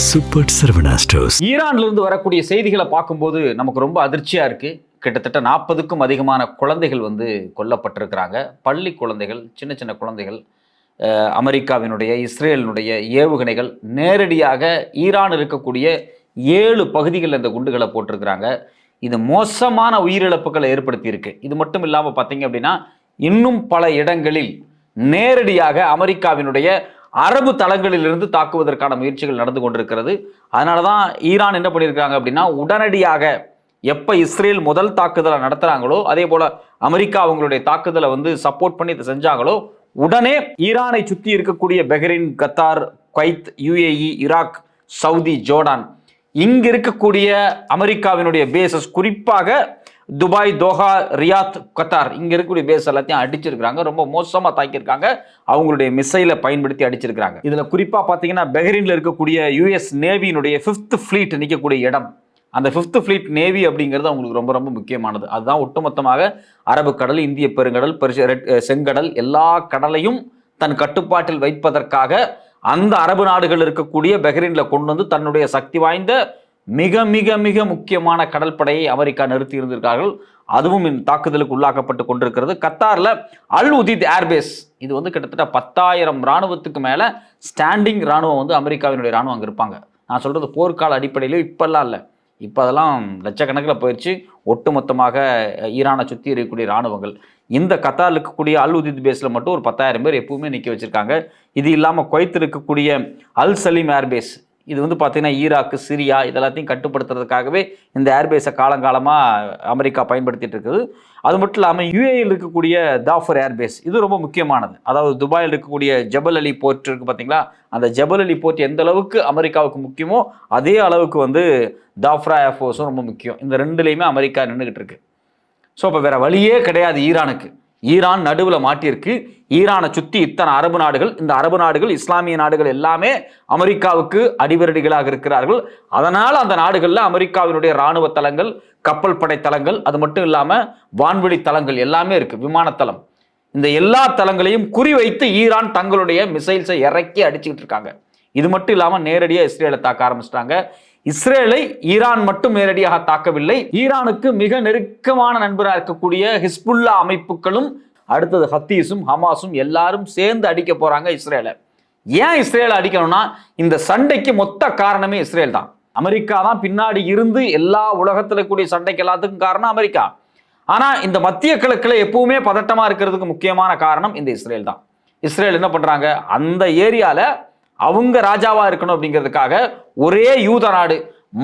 Super Saravana stores. ஈரான்ல இருந்து வரக்கூடிய செய்திகளை பார்க்கும்போது நமக்கு ரொம்ப அதிர்ச்சியா இருக்கு. கிட்டத்தட்ட 40க்கும் அதிகமான குழந்தைகள் கொல்லப்பட்டிருக்கிறாங்க. பள்ளி குழந்தைகள், சின்ன சின்ன குழந்தைகள். அமெரிக்காவினுடைய, இஸ்ரேலினுடைய ஏவுகணைகள் நேரடியாக ஈரான் இருக்கக்கூடிய 7 பகுதிகளில் இந்த குண்டுகளை போட்டிருக்கிறாங்க. இது மோசமான உயிரிழப்புகளை ஏற்படுத்தி இருக்கு. இது மட்டும் இல்லாமல் பார்த்தீங்க அப்படின்னா, இன்னும் பல இடங்களில் நேரடியாக அமெரிக்காவினுடைய அரபு தளங்களிலிருந்து தாக்குவதற்கான முயற்சிகள் நடந்து கொண்டிருக்கிறது. அதனால தான் ஈரான் என்ன பண்ணியிருக்காங்க அப்படின்னா, உடனடியாக எப்போ இஸ்ரேல் முதல் தாக்குதலை நடத்துகிறாங்களோ, அதே போல் அமெரிக்கா அவங்களுடைய தாக்குதலை சப்போர்ட் பண்ணி இதை செஞ்சாங்களோ, உடனே ஈரானை சுற்றி இருக்கக்கூடிய Bahrain, Qatar, Kuwait, UAE, Iraq, Saudi, Jordan, இங்கு இருக்கக்கூடிய அமெரிக்காவினுடைய பேசஸ், குறிப்பாக துபாய், தோஹா, ரியாத், கத்தார், இங்க இருக்கக்கூடிய பேஸ் எல்லாத்தையும் அடிச்சிருக்காங்க. ரொம்ப மோசமா தாக்கியிருக்காங்க. அவங்களுடைய மிசைலை பயன்படுத்தி அடிச்சிருக்காங்க. இதுல குறிப்பா பாத்தீங்கன்னா, பஹ்ரைன்ல இருக்கக்கூடிய யுஎஸ் நேவியினுடைய 5th ஃபிளீட் நிற்கக்கூடிய இடம், அந்த 5th ஃபிளீட் நேவி அப்படிங்கிறது அவங்களுக்கு ரொம்ப ரொம்ப முக்கியமானது. அதுதான் ஒட்டுமொத்தமாக அரபு கடல், இந்திய பெருங்கடல், செங்கடல், எல்லா கடலையும் தன் கட்டுப்பாட்டில் வைப்பதற்காக அந்த அரபு நாடுகள் இருக்கக்கூடிய பஹ்ரைன்ல கொண்டு தன்னுடைய சக்தி வாய்ந்த மிக மிக மிக முக்கியமான கடற்படையை அமெரிக்கா நிறுத்தி இருந்திருக்கார்கள். அதுவும் இந்த தாக்குதலுக்கு உள்ளாக்கப்பட்டு கொண்டிருக்கிறது. கத்தாரில் அல் உதீத் ஏர்பேஸ், இது கிட்டத்தட்ட 10,000 இராணுவத்துக்கு மேலே ஸ்டாண்டிங் இராணுவம் அமெரிக்காவினுடைய இராணுவம் அங்கே இருப்பாங்க. நான் சொல்கிறது போர்க்கால அடிப்படையில், இப்போல்லாம் இல்லை, இப்போ அதெல்லாம் லட்சக்கணக்கில் போயிடுச்சு. ஒட்டுமொத்தமாக ஈரானை சுற்றி இருக்கக்கூடிய இராணுவங்கள் இந்த கத்தாரில் இருக்கக்கூடிய அல் உதீத் பேஸில் மட்டும் ஒரு 10,000 பேர் எப்பவுமே நிற்க வச்சுருக்காங்க. இது இல்லாமல் குவைத் இருக்கக்கூடிய அல் சலீம் ஏர்பேஸ், இது பார்த்தீங்கன்னா ஈராக்கு, சிரியா இதெல்லாத்தையும் கட்டுப்படுத்துறதுக்காகவே இந்த ஏர்பேஸை காலங்காலமாக அமெரிக்கா பயன்படுத்திட்டு இருக்குது. அது மட்டும் இல்லாமல் யுஏஇயில் இருக்கக்கூடிய தாஃபர் ஏர்பேஸ், இது ரொம்ப முக்கியமானது. அதாவது துபாயில் இருக்கக்கூடிய ஜபல் அலி போர்ட் இருக்குது பார்த்தீங்களா, அந்த ஜபல் அலி போர்ட் எந்த அளவுக்கு அமெரிக்காவுக்கு முக்கியமோ அதே அளவுக்கு தாஃப்ரா ஏர்ஃபோர்ஸும் ரொம்ப முக்கியம். இந்த ரெண்டுலேயுமே அமெரிக்கா நின்றுக்கிட்டு இருக்கு. ஸோ இப்போ வேற வழியே கிடையாது ஈரானுக்கு. ஈரான் நடுவில் மாட்டியிருக்கு. ஈரானை சுற்றி இத்தனை அரபு நாடுகள், இந்த அரபு நாடுகள், இஸ்லாமிய நாடுகள் எல்லாமே அமெரிக்காவுக்கு அடிவரடிகளாக இருக்கிறார்கள். அதனால் அந்த நாடுகளில் அமெரிக்காவினுடைய இராணுவ தளங்கள், கப்பல் படை தளங்கள், அது மட்டும் இல்லாமல் வான்வெளி தளங்கள் எல்லாமே இருக்குது, விமானத்தளம். இந்த எல்லா தளங்களையும் குறிவைத்து ஈரான் தங்களுடைய மிசைல்ஸை இறக்கி அடிச்சுக்கிட்டு இருக்காங்க. இது மட்டும் இல்லாமல் நேரடியாக இஸ்ரேலை தாக்க ஆரம்பிச்சிட்டாங்க. இஸ்ரேலை ஈரான் மட்டும் நேரடியாக தாக்கவில்லை, ஈரானுக்கு மிக நெருக்கமான நண்பராக இருக்கக்கூடிய ஹிஸ்புல்லா அமைப்புகளும், அடுத்தது ஹத்தீஸும் ஹமாஸும் எல்லாரும் சேர்ந்து அடிக்க போறாங்க இஸ்ரேலை. ஏன் இஸ்ரேலை அடிக்கணும்னா, இந்த சண்டைக்கு மொத்த காரணமே இஸ்ரேல் தான். அமெரிக்கா தான் பின்னாடி இருந்து எல்லா உலகத்தில் கூடிய சண்டைக்கு எல்லாத்துக்கும் காரணம் அமெரிக்கா. ஆனா இந்த மத்திய கிழக்குல எப்பவுமே பதட்டமா இருக்கிறதுக்கு முக்கியமான காரணம் இந்த இஸ்ரேல் தான். இஸ்ரேல் என்ன பண்றாங்க, அந்த ஏரியால அவங்க ராஜாவா இருக்கணும் அப்படிங்கிறதுக்காக ஒரே யூத நாடு,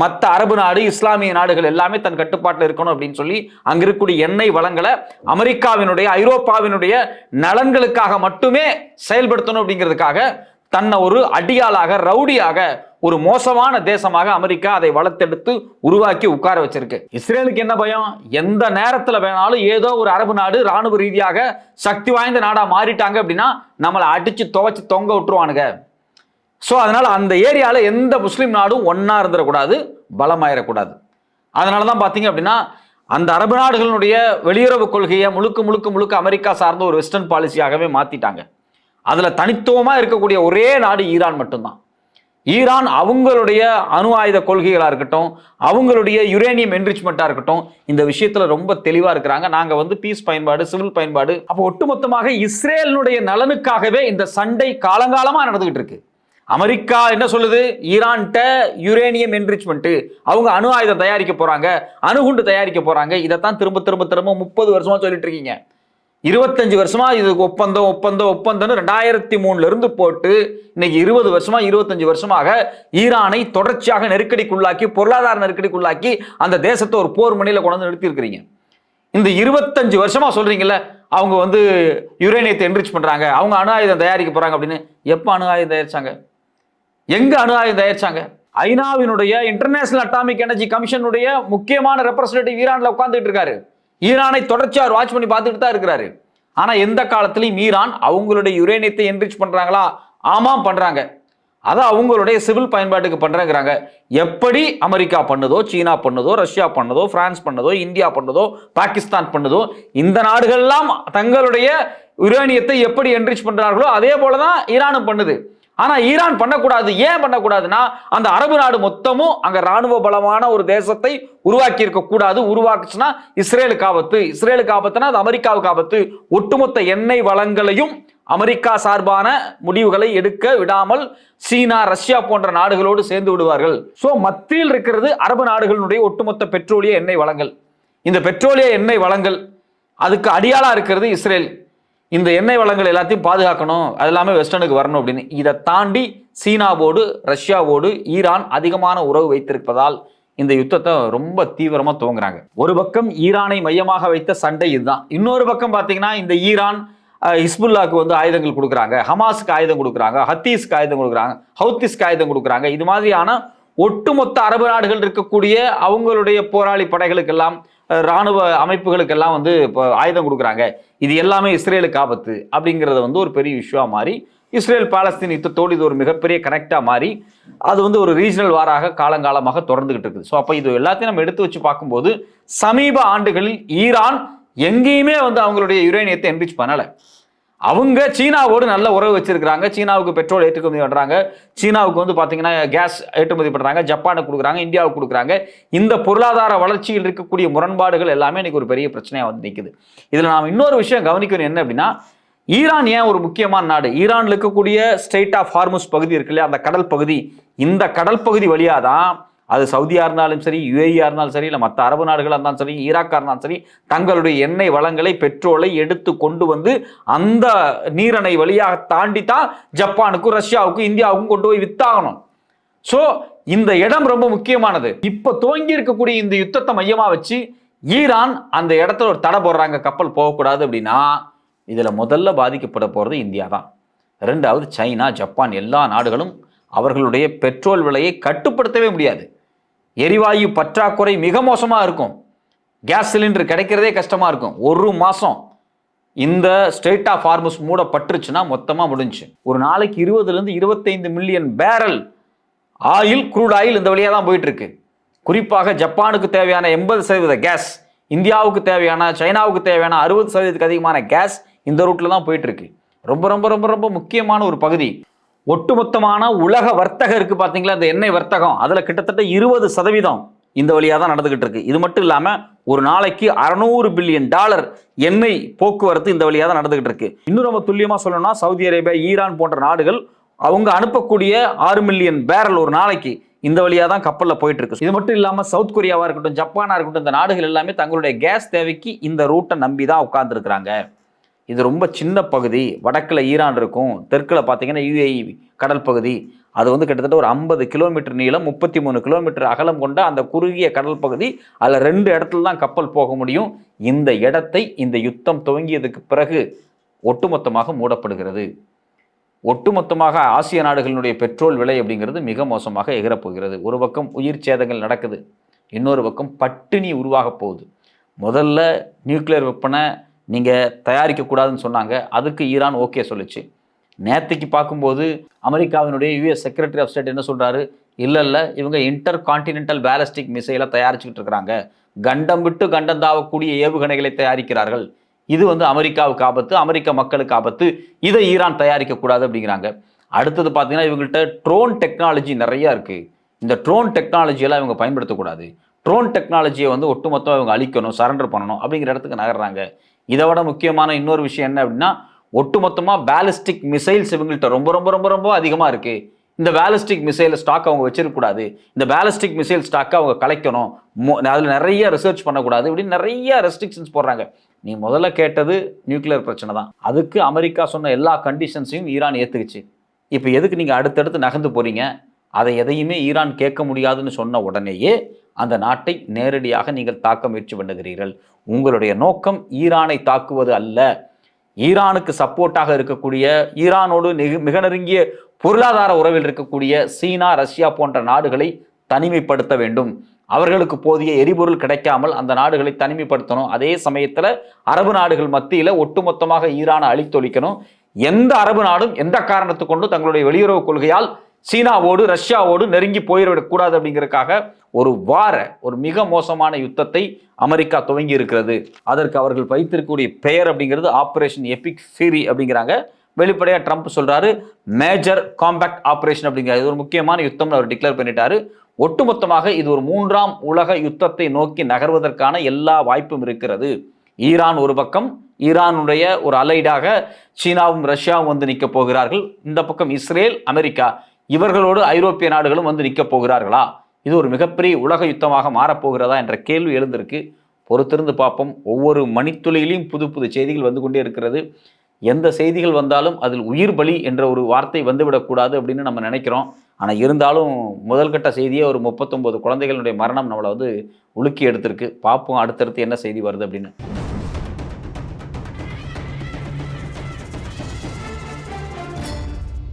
மற்ற அரபு நாடு, இஸ்லாமிய நாடுகள் எல்லாமே தன் கட்டுப்பாட்டில் இருக்கணும் அப்படின்னு சொல்லி அங்க இருக்கக்கூடிய எண்ணெய் வளங்களை அமெரிக்காவினுடைய, ஐரோப்பாவினுடைய நலன்களுக்காக மட்டுமே செயல்படுத்தணும் அப்படிங்கிறதுக்காக தன்னை ஒரு அடியாளாக, ரவுடியாக, ஒரு மோசமான தேசமாக அமெரிக்கா அதை வளர்த்தெடுத்து உருவாக்கி உட்கார வச்சிருக்கு. இஸ்ரேலுக்கு என்ன பயம், எந்த நேரத்தில் வேணாலும் ஏதோ ஒரு அரபு நாடு ராணுவ ரீதியாக சக்தி வாய்ந்த நாடா மாறிட்டாங்க அப்படின்னா நம்மளை அடிச்சு துவைச்சு தொங்க விட்டுருவானுங்க. ஸோ அதனால் அந்த ஏரியாவில் எந்த முஸ்லீம் நாடும் ஒன்றா இருந்துடக்கூடாது, பலமாயிடக்கூடாது. அதனால தான் பார்த்தீங்க அப்படின்னா, அந்த அரபு நாடுகளுடைய வெளியுறவு கொள்கையை முழுக்க அமெரிக்கா சார்ந்த ஒரு வெஸ்டர்ன் பாலிசியாகவே மாற்றிட்டாங்க. அதில் தனித்துவமாக இருக்கக்கூடிய ஒரே நாடு ஈரான் மட்டும்தான். ஈரான் அவங்களுடைய அணு ஆயுத கொள்கைகளாக இருக்கட்டும், அவங்களுடைய யுரேனியம் என்ரிச்மெண்ட்டாக இருக்கட்டும், இந்த விஷயத்தில் ரொம்ப தெளிவாக இருக்கிறாங்க. நாங்கள் பீஸ் பயன்பாடு, சிவில் பயன்பாடு. அப்போ ஒட்டுமொத்தமாக இஸ்ரேலினுடைய நலனுக்காகவே இந்த சண்டை காலங்காலமாக நடந்துகிட்டு இருக்கு. அமெரிக்கா என்ன சொல்லுது, ஈரான்கிட்ட யுரேனியம் என்ரிச்மெண்ட், அவங்க அணு ஆயுதம் தயாரிக்க போறாங்க, அணுகுண்டு தயாரிக்க போறாங்க. இதைத்தான் திரும்ப 30 வருஷமா சொல்லிட்டு இருக்கீங்க. 25 வருஷமா இது ஒப்பந்தம் 2003 இருந்து போட்டு இன்னைக்கு 20 வருஷமா 25 வருஷமாக ஈரானை தொடர்ச்சியாக நெருக்கடிக்குள்ளாக்கி, பொருளாதார நெருக்கடிக்குள்ளாக்கி அந்த தேசத்தை ஒரு போர் மணியில கொண்டு நிறுத்தி இருக்கிறீங்க. இந்த 25 வருஷமா சொல்றீங்கல்ல, அவங்க யுரேனியத்தை என்ரிச் பண்றாங்க, அவங்க அணு ஆயுதம் தயாரிக்க போறாங்க அப்படின்னு. எப்ப அணு ஆயுதம் தயாரிச்சாங்க, எங்க அணு ஆயுதம் தயாரிச்சாங்க? ஐநாவினுடைய இன்டர்நேஷனல் அட்டாமிக் எனர்ஜி கமிஷனுடைய முக்கியமான ரெப்ரசன்டேட்டிவ் ஈரான்ல உட்கார்ந்துட்டு இருக்காரு. ஈரானை தொடர்ச்சியா வாட்ச் பண்ணி பார்த்துட்டு தான் இருக்கிறாரு. ஆனா எந்த காலத்திலையும் ஈரான் அவங்களுடைய யுரேனியத்தை என்ரிச் பண்றாங்களா? ஆமாம் பண்றாங்க. அதை அவங்களுடைய சிவில் பயன்பாட்டுக்கு பண்றாங்க. எப்படி அமெரிக்கா பண்ணுதோ, சீனா பண்ணுதோ, ரஷ்யா பண்ணுதோ, பிரான்ஸ் பண்ணுதோ, இந்தியா பண்ணுதோ, பாகிஸ்தான் பண்ணுதோ, இந்த நாடுகள்லாம் தங்களுடைய யுரேனியத்தை எப்படி என்ரிச் பண்றார்களோ அதே போலதான் ஈரானும் பண்ணுது. ஆனா ஈரான் பண்ணக்கூடாது. ஏன் பண்ணக்கூடாதுன்னா, அந்த அரபு நாடு மொத்தமும் அங்க ராணுவ பலமான ஒரு தேசத்தை உருவாக்கி இருக்க கூடாது. உருவாக்குச்சுன்னா இஸ்ரேலுக்கு ஆபத்து. இஸ்ரேலுக்கு ஆபத்துனா அது அமெரிக்காவுக்கு ஆபத்து. ஒட்டுமொத்த எண்ணெய் வளங்களையும் அமெரிக்கா சார்பான முடிவுகளை எடுக்க விடாமல் சீனா, ரஷ்யா போன்ற நாடுகளோடு சேர்ந்து விடுவார்கள். சோ மத்தியில் இருக்கிறது அரபு நாடுகளுடைய ஒட்டுமொத்த பெட்ரோலிய எண்ணெய் வளங்கள். இந்த பெட்ரோலிய எண்ணெய் வளங்கள் அதுக்கு அடியாளா இருக்கிறது இஸ்ரேல். இந்த எண்ணெய் வளங்கள் எல்லாத்தையும் பாதுகாக்கணும், அது எல்லாமே வெஸ்டர்னுக்கு வரணும் அப்படின்னு. இதை தாண்டி சீனாவோடு ரஷ்யாவோடு ஈரான் அதிகமான உறவு வைத்திருப்பதால் இந்த யுத்தத்தை ரொம்ப தீவிரமா துவங்குறாங்க. ஒரு பக்கம் ஈரானை மையமாக வைத்த சண்டை இதுதான். இன்னொரு பக்கம் பார்த்தீங்கன்னா இந்த ஈரான் ஹிஸ்புல்லாக்கு வந்து ஆயுதங்கள் கொடுக்குறாங்க, ஹமாஸ்க்கு ஆயுதம் கொடுக்குறாங்க, ஹத்தீஸ்க்கு ஆயுதம் கொடுக்குறாங்க, ஹவுத்திஸ்க்கு ஆயுதம் கொடுக்குறாங்க. இது மாதிரியான ஒட்டுமொத்த அரபு நாடுகள் இருக்கக்கூடிய அவங்களுடைய போராளி படைகளுக்கெல்லாம் ராணுவ அமைப்புகளுக்கெல்லாம் வந்து இப்போ ஆயுதம் கொடுக்குறாங்க. இது எல்லாமே இஸ்ரேலுக்கு ஆபத்து அப்படிங்கிறத வந்து ஒரு பெரிய இஷ்யூவாக மாறி இஸ்ரேல் பாலஸ்தீன் யுத்தத்தோடு இது ஒரு மிகப்பெரிய கனெக்டாக மாறி அது வந்து ஒரு ரீஜனல் வாராக காலங்காலமாக தொடர்ந்துகிட்டு இருக்குது. ஸோ அப்போ இது எல்லாத்தையும் நம்ம எடுத்து வச்சு பார்க்கும்போது சமீப ஆண்டுகளில் ஈரான் எங்கேயுமே வந்து அவங்களுடைய யுரேனியத்தை என்ரிச் பண்ணலை. அவங்க சீனாவோடு நல்ல உறவு வச்சிருக்கிறாங்க. சீனாவுக்கு பெட்ரோல் ஏற்றுமதி பண்ணுறாங்க, சீனாவுக்கு வந்து பார்த்தீங்கன்னா கேஸ் ஏற்றுமதி பண்ணுறாங்க, ஜப்பானுக்கு கொடுக்குறாங்க, இந்தியாவுக்கு கொடுக்குறாங்க. இந்த பொருளாதார வளர்ச்சியில் இருக்கக்கூடிய முரண்பாடுகள் எல்லாமே இன்னைக்கு ஒரு பெரிய பிரச்சனையாக வந்து நிற்குது. இதில் நாம் இன்னொரு விஷயம் கவனிக்கணும், என்ன அப்படின்னா ஈரான் ஏன் ஒரு முக்கியமான நாடு? ஈரானில் இருக்கக்கூடிய ஸ்ட்ரெய்ட் ஆஃப் ஹார்முஸ் பகுதி இருக்கு இல்லையா, அந்த கடல் பகுதி, இந்த கடல் பகுதி வழியாக தான் அது சவுதியாக இருந்தாலும் சரி, யுஏஇயா இருந்தாலும் சரி, இல்லை மற்ற அரபு நாடுகளாக இருந்தாலும் சரி, ஈராக்காக இருந்தாலும் சரி, தங்களுடைய எண்ணெய் வளங்களை பெட்ரோலை எடுத்து கொண்டு வந்து அந்த நீரணை வழியாக தாண்டி தான் ஜப்பானுக்கும் ரஷ்யாவுக்கும் இந்தியாவுக்கும் கொண்டு போய் வித்தாகணும். ஸோ இந்த இடம் ரொம்ப முக்கியமானது. இப்போ துவங்கி இருக்கக்கூடிய இந்த யுத்தத்தை மையமாக வச்சு ஈரான் அந்த இடத்துல ஒரு தடை போடுறாங்க, கப்பல் போகக்கூடாது அப்படின்னா இதில் முதல்ல பாதிக்கப்பட போகிறது இந்தியா தான். ரெண்டாவது சைனா, ஜப்பான், எல்லா நாடுகளும் அவர்களுடைய பெட்ரோல் விலையை கட்டுப்படுத்தவே முடியாது. எரிவாயு பற்றாக்குறை மிக மோசமாக இருக்கும். கேஸ் சிலிண்டர் கிடைக்கிறதே கஷ்டமாக இருக்கும். ஒரு மாதம் இந்த ஸ்ட்ரெய்ட் ஆஃப் ஹார்முஸ் மூடப்பட்டுருச்சுன்னா மொத்தமாக முடிஞ்சு. ஒரு நாளைக்கு 20 to 25 million barrel oil, crude oil இந்த வழியாக தான் போயிட்டு இருக்கு. குறிப்பாக ஜப்பானுக்கு தேவையான 80% கேஸ், இந்தியாவுக்கு தேவையான, சைனாவுக்கு தேவையான 60% அதிகமான கேஸ் இந்த ரூட்டில் தான் போயிட்டு இருக்கு. ரொம்ப ரொம்ப ரொம்ப ரொம்ப முக்கியமான ஒரு பகுதி. ஒட்டுமொத்தமான உலக வர்த்தகம் இருக்கு பார்த்தீங்களா, இந்த எண்ணெய் வர்த்தகம், அதில் கிட்டத்தட்ட 20% இந்த வழியாக தான் நடந்துகிட்டு இருக்கு. இது மட்டும் இல்லாமல் ஒரு நாளைக்கு $600 பில்லியன் எண்ணெய் போக்குவரத்து இந்த வழியாக தான் நடந்துகிட்டு இருக்கு. இன்னும் ரொம்ப துல்லியமாக சொல்லணும்னா சவுதி அரேபியா, ஈரான் போன்ற நாடுகள் அவங்க அனுப்பக்கூடிய 6 மில்லியன் பேரல் ஒரு நாளைக்கு இந்த வழியாக தான் கப்பலில் போயிட்டு இருக்கு. இது மட்டும் இல்லாமல் சவுத் கொரியாவாக இருக்கட்டும், ஜப்பானாக இருக்கட்டும், இந்த நாடுகள் எல்லாமே தங்களுடைய கேஸ் தேவைக்கு இந்த ரூட்டை நம்பி தான் உட்கார்ந்துருக்குறாங்க. இது ரொம்ப சின்ன பகுதி. வடக்கில் ஈரான் இருக்கும், தெற்கில் பார்த்தீங்கன்னா யுஏஇ கடல் பகுதி. அது வந்து கிட்டத்தட்ட ஒரு 50 கிலோமீட்டர் நீளம், 33 கிலோமீட்டர் அகலம் கொண்ட அந்த குறுகிய கடல் பகுதி. அதில் 2 இடத்துல தான் கப்பல் போக முடியும். இந்த இடத்தை இந்த யுத்தம் துவங்கியதுக்கு பிறகு ஒட்டுமொத்தமாக மூடப்படுகிறது. ஒட்டுமொத்தமாக ஆசிய நாடுகளினுடைய பெட்ரோல் விலை அப்படிங்கிறது மிக மோசமாக எகிரப்போகிறது. ஒரு பக்கம் உயிர் சேதங்கள் நடக்குது, இன்னொரு பக்கம் பட்டினி உருவாக போகுது. முதல்ல நியூக்ளியர் வெப்பனை நீங்கள் தயாரிக்கக்கூடாதுன்னு சொன்னாங்க, அதுக்கு ஈரான் ஓகே சொல்லிச்சு. நேற்றுக்கு பார்க்கும்போது அமெரிக்காவினுடைய யுஎஸ் செக்ரட்டரி ஆஃப் ஸ்டேட் என்ன சொல்கிறாரு, இல்லை இவங்க இன்டர் கான்டினென்டல் பேலஸ்டிக் மிசைலை தயாரிச்சுக்கிட்டு இருக்கிறாங்க, கண்டம் விட்டு கண்டம் தாவக்கூடிய ஏவுகணைகளை தயாரிக்கிறார்கள். இது வந்து அமெரிக்காவுக்கு ஆபத்து, அமெரிக்க மக்களுக்கு ஆபத்து, இதை ஈரான் தயாரிக்கக்கூடாது அப்படிங்கிறாங்க. அடுத்தது பார்த்தீங்கன்னா இவங்கள்ட்ட ட்ரோன் டெக்னாலஜி நிறையா இருக்குது. இந்த ட்ரோன் டெக்னாலஜியெல்லாம் இவங்க பயன்படுத்தக்கூடாது, ட்ரோன் டெக்னாலஜியை வந்து ஒட்டுமொத்தம் இவங்க அழிக்கணும், சரண்டர் பண்ணணும் அப்படிங்கிற இடத்துக்கு நகர்றாங்க. இதை விட முக்கியமான இன்னொரு விஷயம் என்ன அப்படின்னா, ஒட்டுமொத்தமாக பேலிஸ்டிக் மிசைல்ஸ் இவங்கள்ட்ட ரொம்ப ரொம்ப ரொம்ப ரொம்ப அதிகமாக இருக்குது. இந்த பேலிஸ்டிக் மிசைல் ஸ்டாக் அவங்க வச்சிருக்கக்கூடாது, இந்த பேலிஸ்டிக் மிசைல் ஸ்டாக்கை அவங்க கலைக்கணும், அதில் நிறைய ரிசர்ச் பண்ணக்கூடாது, இப்படின்னு நிறைய ரெஸ்ட்ரிக்ஷன்ஸ் போடுறாங்க. நீ முதல்ல கேட்டது நியூக்ளியர் பிரச்சனை தான், அதுக்கு அமெரிக்கா சொன்ன எல்லா கண்டிஷன்ஸையும் ஈரான் ஏற்றுக்குச்சு. இப்போ எதுக்கு நீங்கள் அடுத்தடுத்து நகர்ந்து போகிறீங்க? அதை எதையுமே ஈரான் கேட்க முடியாதுன்னு சொன்ன உடனேயே அந்த நாட்டை நேரடியாக நீங்கள் தாக்க முயற்சி பண்ணுகிறீர்கள். உங்களுடைய நோக்கம் ஈரானை தாக்குவது அல்ல. ஈரானுக்கு சப்போர்ட்டாக இருக்கக்கூடிய, ஈரானோடு மிக நெருங்கிய பொருளாதார உறவில் இருக்கக்கூடிய சீனா, ரஷ்யா போன்ற நாடுகளை தனிமைப்படுத்த வேண்டும். அவர்களுக்கு போதிய எரிபொருள் கிடைக்காமல் அந்த நாடுகளை தனிமைப்படுத்தணும். அதே சமயத்தில் அரபு நாடுகள் மத்தியில் ஒட்டுமொத்தமாக ஈரானை அழித்தொழிக்கணும். எந்த அரபு நாடும் எந்த காரணத்தை கொண்டு தங்களுடைய வெளியுறவு கொள்கையால் சீனாவோடு ரஷ்யாவோடு நெருங்கி போயிடக்கூடாது அப்படிங்கிறதுக்காக ஒரு மிக மோசமான யுத்தத்தை அமெரிக்கா துவங்கி இருக்கிறது. அதற்கு அவர்கள் வைத்திருக்கக்கூடிய பெயர் அப்படிங்கிறது ஆபரேஷன் எபிக் ஃபியூரி அப்படிங்கிறாங்க. வெளிப்படையாக ட்ரம்ப் சொல்றாரு மேஜர் காம்பேக்ட் ஆபரேஷன் அப்படிங்கிற இது ஒரு முக்கியமான யுத்தம்னு அவர் டிக்ளேர் பண்ணிட்டாரு. ஒட்டுமொத்தமாக இது ஒரு 3ஆம் உலக யுத்தத்தை நோக்கி நகர்வதற்கான எல்லா வாய்ப்பும் இருக்கிறது. ஈரான் ஒரு பக்கம், ஈரானுடைய ஒரு அலைடாக சீனாவும் ரஷ்யாவும் வந்து நிற்க போகிறார்கள். இந்த பக்கம் இஸ்ரேல், அமெரிக்கா, இவர்களோடு ஐரோப்பிய நாடுகளும் வந்து நிற்க போகிறார்களா? இது ஒரு மிகப்பெரிய உலக யுத்தமாக மாறப்போகிறதா என்ற கேள்வி எழுந்திருக்கு. பொறுத்திருந்து பார்ப்போம். ஒவ்வொரு மணித்துளியிலையும் புது புது செய்திகள் வந்து கொண்டே இருக்கிறது. எந்த செய்திகள் வந்தாலும் அதில் உயிர் பலி என்ற ஒரு வார்த்தை வந்துவிடக்கூடாது அப்படின்னு நம்ம நினைக்கிறோம். ஆனால் இருந்தாலும் முதல்கட்ட செய்தியே ஒரு 39 குழந்தைகளுடைய மரணம் நம்மளை வந்து உலுக்கி எடுத்திருக்கு. பார்ப்போம் அடுத்தடுத்து என்ன செய்தி வருது அப்படின்னு.